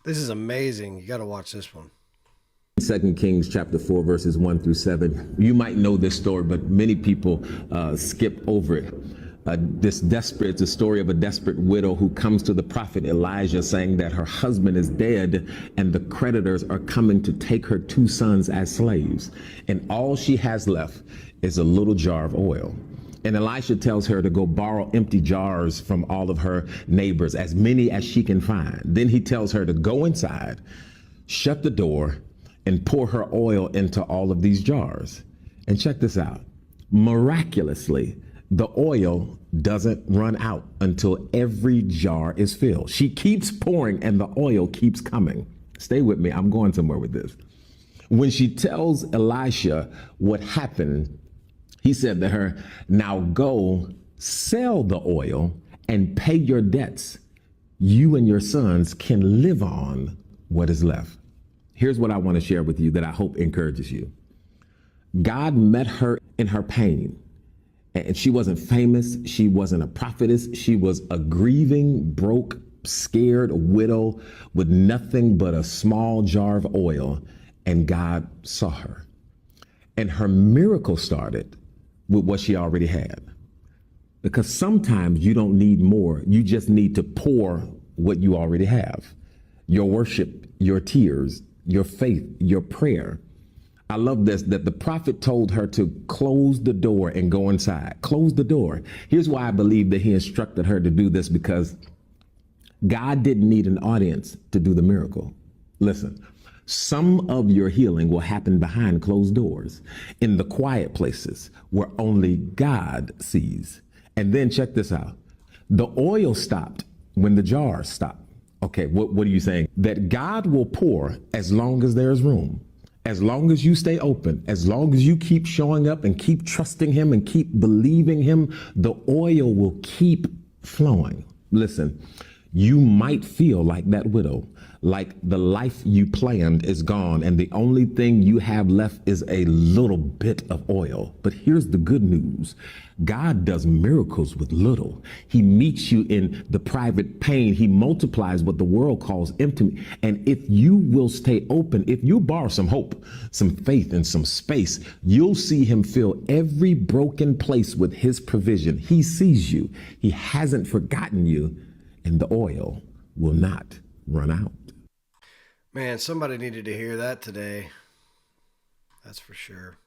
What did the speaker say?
This is amazing. You got to watch this one. 2 Kings chapter 4, verses 1 through 7. You might know this story, but many people skip over it. It's a story of a desperate widow who comes to the prophet Elijah saying that her husband is dead and the creditors are coming to take her 2 sons as slaves. And all she has left is a little jar of oil. And Elisha tells her to go borrow empty jars from all of her neighbors, as many as she can find. Then he tells her to go inside, shut the door, and pour her oil into all of these jars. And check this out. Miraculously, the oil doesn't run out until every jar is filled. She keeps pouring and the oil keeps coming. Stay with me. I'm going somewhere with this. When she tells Elisha what happened, he said to her, now go sell the oil and pay your debts. You and your sons can live on what is left. Here's what I want to share with you that I hope encourages you. God met her in her pain. And she wasn't famous. She wasn't a prophetess. She was a grieving, broke, scared widow with nothing but a small jar of oil. And God saw her. And her miracle started with what she already had. Because sometimes you don't need more. You just need to pour what you already have. Your worship, your tears, your faith, your prayer. I love this, that the prophet told her to close the door and go inside. Close the door. Here's why I believe that he instructed her to do this, because God didn't need an audience to do the miracle. Listen, some of your healing will happen behind closed doors, in the quiet places where only God sees. And then check this out. The oil stopped when the jars stopped. Okay, what are you saying? That God will pour as long as there's room. As long as you stay open, as long as you keep showing up and keep trusting him and keep believing him, the oil will keep flowing. Listen, you might feel like that widow, like the life you planned is gone and the only thing you have left is a little bit of oil. But here's the good news. God does miracles with little. He meets you in the private pain. He multiplies what the world calls empty. And if you will stay open, if you borrow some hope, some faith, and some space, you'll see him fill every broken place with his provision. He sees you. He hasn't forgotten you, and the oil will not run out. Man, somebody needed to hear that today. That's for sure.